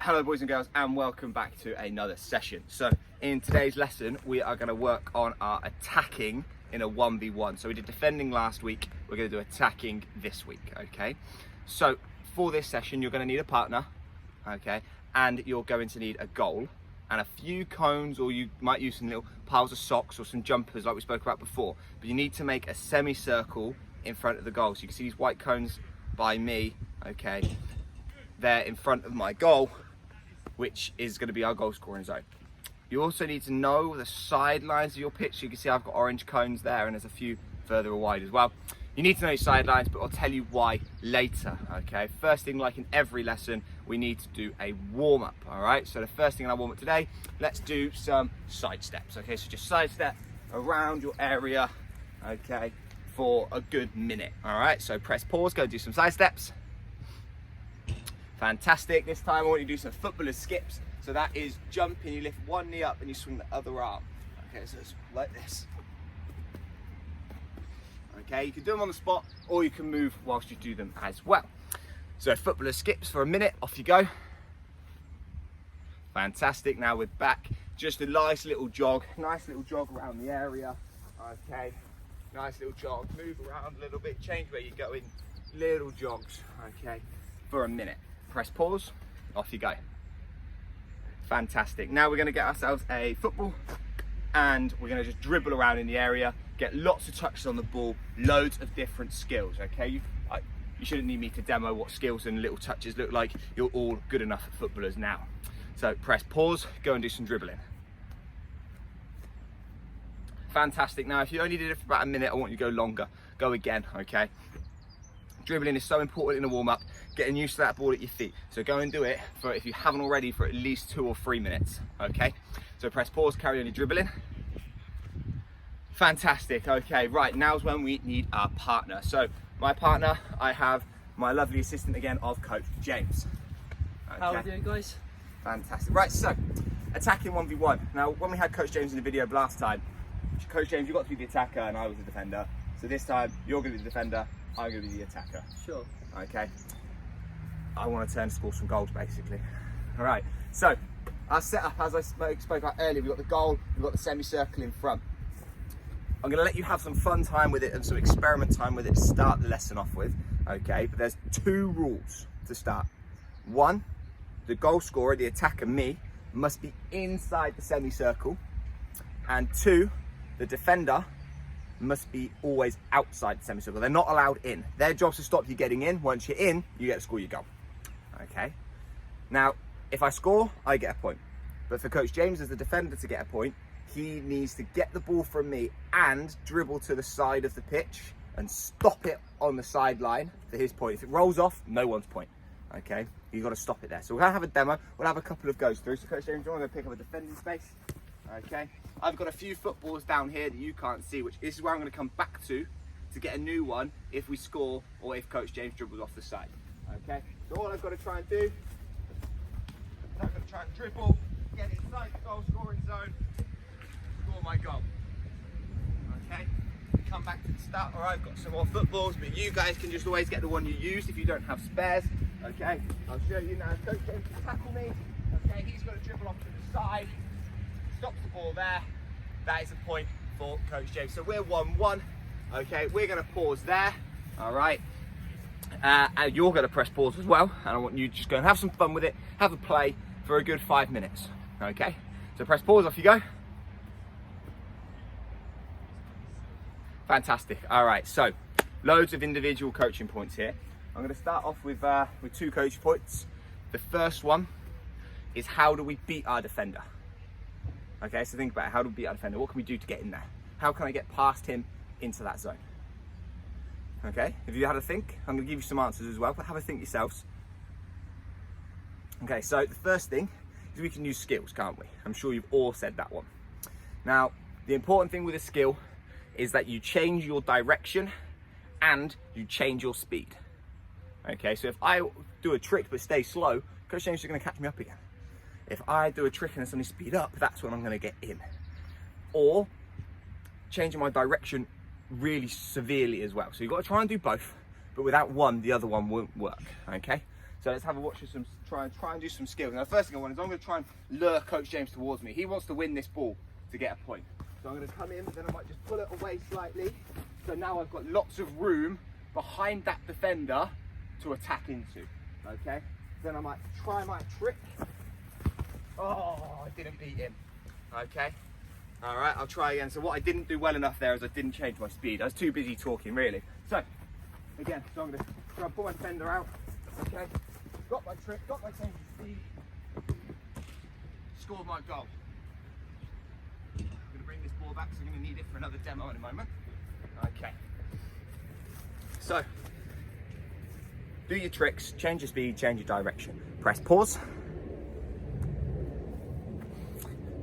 Hello boys and girls, and welcome back to another session. So in today's lesson we are going to work on our attacking in a 1v1. So we did defending last week, we're going to do attacking this week, okay? So for this session you're going to need a partner, okay, and you're going to need a goal and a few cones, or you might use some little piles of socks or some jumpers like we spoke about before. But you need to make a semicircle in front of the goal. So you can see these white cones by me, okay, they're in front of my goal, which is going to be our goal scoring zone. You also need to know the sidelines of your pitch. So you can see I've got orange cones there, and there's a few further wide as well. You need to know your sidelines, but I'll tell you why later, okay? First thing, like in every lesson, we need to do a warm-up, all right? So the first thing in our warm-up today, let's do some side steps, okay? So just side step around your area, okay, for a good minute, all right? So press pause, go do some side steps. Fantastic. This time I want you to do some footballer's skips. So that is jumping, you lift one knee up and you swing the other arm. Okay, so it's like this. Okay, you can do them on the spot or you can move whilst you do them as well. So footballer's skips for a minute, off you go. Fantastic, now we're back. Just a nice little jog around the area. Okay, nice little jog, move around a little bit, change where you're going, little jogs, okay, for a minute. Press pause, off you go. Fantastic. Now we're going to get ourselves a football and we're going to just dribble around in the area, get lots of touches on the ball, loads of different skills, okay? You shouldn't need me to demo what skills and little touches look like. You're all good enough at footballers now. So press pause, go and do some dribbling. Fantastic. Now if you only did it for about a minute, I want you to go longer. Go again, okay? Dribbling is so important in a warm-up, getting used to that ball at your feet. So go and do it, for, if you haven't already, for at least 2 or 3 minutes, okay? So press pause, carry on your dribbling. Fantastic, okay, right, now's when we need our partner. So my partner, I have my lovely assistant again of Coach James. Okay. How are we doing, guys? Fantastic. Right, so attacking 1v1. Now, when we had Coach James in the video last time, Coach James, you got to be the attacker and I was the defender. So this time, you're going to be the defender, I'm going to be the attacker. Sure. Okay. I want to turn score some goals, basically. All right. So our setup, as I spoke about earlier, we've got the goal, we've got the semicircle in front. I'm going to let you have some fun time with it and some experiment time with it to start the lesson off with. Okay. But there's 2 rules to start. 1, the goal scorer, the attacker, me, must be inside the semicircle. And 2, the defender must be always outside the semicircle. They're not allowed in. Their job's to stop you getting in. Once you're in, you get to score your goal. Okay. Now, if I score, I get a point. But for Coach James as the defender to get a point, he needs to get the ball from me and dribble to the side of the pitch and stop it on the sideline for his point. If it rolls off, no one's point. Okay. You've got to stop it there. So we're going to have a demo. We'll have a couple of goes through. So Coach James, do you want to pick up a defending space? Okay, I've got a few footballs down here that you can't see, which this is where I'm going to come back to get a new one if we score or if Coach James dribbles off the side. Okay, so all I've got to try and do is I'm going to try and dribble, get inside the goal scoring zone, score my goal. Okay, come back to the start. All right, I've got some more footballs, but you guys can just always get the one you use if you don't have spares. Okay, I'll show you now. Coach James can tackle me. Okay, he's going to dribble off to the side. Stops the ball there. That is a point for Coach James. So we're 1-1. Okay, we're going to pause there. All right. And you're going to press pause as well. And I want you to just go and have some fun with it. Have a play for a good 5 minutes. Okay. So press pause. Off you go. Fantastic. All right. So loads of individual coaching points here. I'm going to start off with 2 coaching points. The first one is, how do we beat our defender? Okay, so think about it. How do we beat our defender? What can we do to get in there? How can I get past him into that zone? Okay, have you had a think? I'm going to give you some answers as well, but have a think yourselves. Okay, so the first thing is we can use skills, can't we? I'm sure you've all said that one. Now, the important thing with a skill is that you change your direction and you change your speed. Okay, so if I do a trick but stay slow, Coach James is going to catch me up again. If I do a trick and suddenly speed up, that's when I'm going to get in. Or changing my direction really severely as well. So you've got to try and do both, but without one, the other one won't work, okay? So let's have a watch of some, try and do some skills. Now the first thing I want is I'm going to try and lure Coach James towards me. He wants to win this ball to get a point. So I'm going to come in, then I might just pull it away slightly. So now I've got lots of room behind that defender to attack into, okay? Then I might try my trick. Oh, I didn't beat him, okay? All right, I'll try again. So what I didn't do well enough there is I didn't change my speed. I was too busy talking, really. So, again, so I'm gonna try and pull my defender out, okay? Got my trick, got my change of speed. Scored my goal. I'm gonna bring this ball back because I'm gonna need it for another demo in a moment. Okay. So, do your tricks, change your speed, change your direction. Press pause.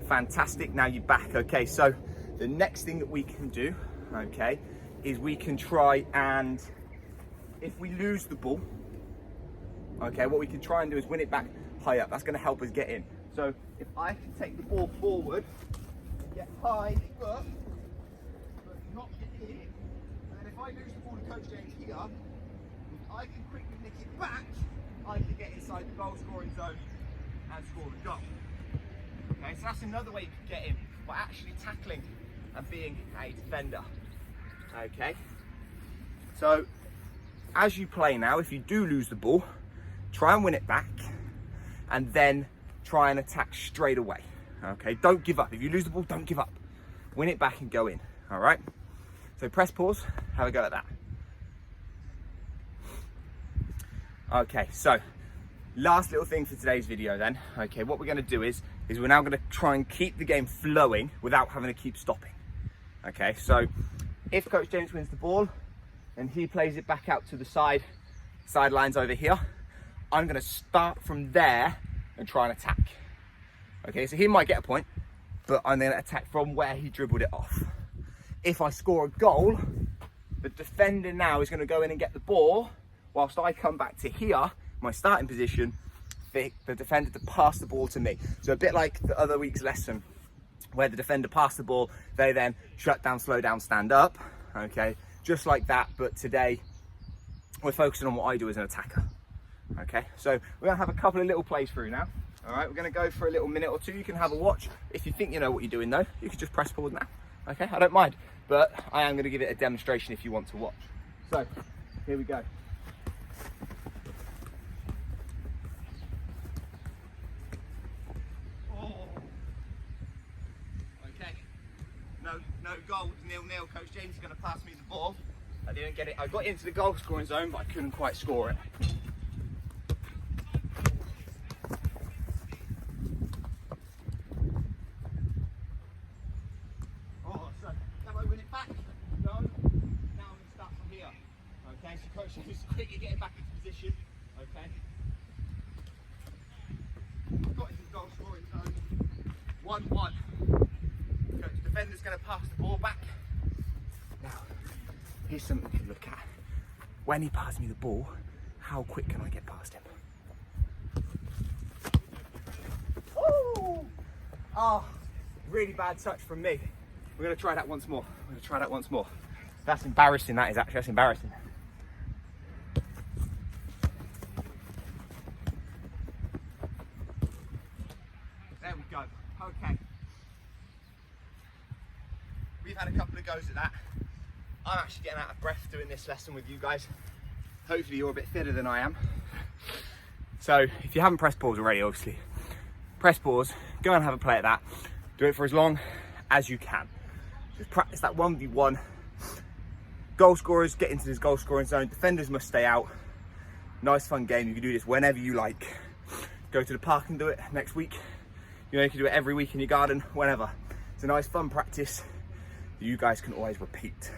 Fantastic, now you're back. Okay, so the next thing that we can do, okay, is we can try and, if we lose the ball, okay, what we can try and do is win it back high up. That's gonna help us get in. So if I can take the ball forward, get high up, but not get in, and then if I lose the ball to Coach James here, if I can quickly nick it back, I can get inside the goal scoring zone and score a goal. Okay, so that's another way you can get in, by actually tackling and being a defender. Okay, so as you play now, if you do lose the ball, try and win it back, and then try and attack straight away. Okay, don't give up. If you lose the ball, don't give up. Win it back and go in. All right. So press pause. Have a go at that. Okay, so last little thing for today's video then. Okay, what we're going to do is we're now going to try and keep the game flowing without having to keep stopping. Okay, so if Coach James wins the ball and he plays it back out to the sidelines over here, I'm going to start from there and try and attack. Okay, so he might get a point, but I'm going to attack from where he dribbled it off. If I score a goal, the defender now is going to go in and get the ball, whilst I come back to here, my starting position, the defender to pass the ball to me. So a bit like the other week's lesson, where the defender passed the ball, they then shut down, slow down, stand up. Okay, just like that, but today we're focusing on what I do as an attacker. Okay, so we're gonna have a couple of little plays through now. All right, we're gonna go for a little minute or two. You can have a watch. If you think you know what you're doing though, you can just press pause now. Okay, I don't mind, but I am gonna give it a demonstration if you want to watch. So, here we go. No goal, 0-0. Coach James is going to pass me the ball. I didn't get it. I got into the goal scoring zone, but I couldn't quite score it. Oh, so can I win it back? No. Now I'm going to start from here. Okay, so Coach James is quickly getting back into position. Okay. Got into the goal scoring zone. 1-1. Defender's going to pass the ball back. Now, here's something to look at. When he passes me the ball, how quick can I get past him? Oh, really bad touch from me. We're going to try that once more. That's embarrassing, that is actually. That's embarrassing. There we go. Okay. We've had a couple of goes at that. I'm actually getting out of breath doing this lesson with you guys. Hopefully you're a bit fitter than I am. So if you haven't pressed pause already, obviously, press pause, go and have a play at that. Do it for as long as you can. Just practice that 1v1. Goal scorers get into this goal scoring zone. Defenders must stay out. Nice fun game. You can do this whenever you like. Go to the park and do it next week. You know, you can do it every week in your garden, whenever. It's a nice fun practice you guys can always repeat.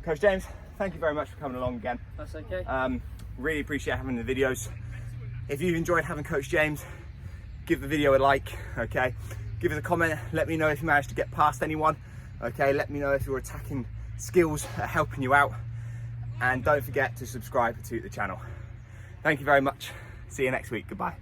Coach James, thank you very much for coming along again. That's okay. Really appreciate having the videos. If you've enjoyed having Coach James, give the video a like, okay? Give us a comment, let me know if you managed to get past anyone, okay? Let me know if your attacking skills are helping you out. And don't forget to subscribe to the channel. Thank you very much. See you next week, goodbye.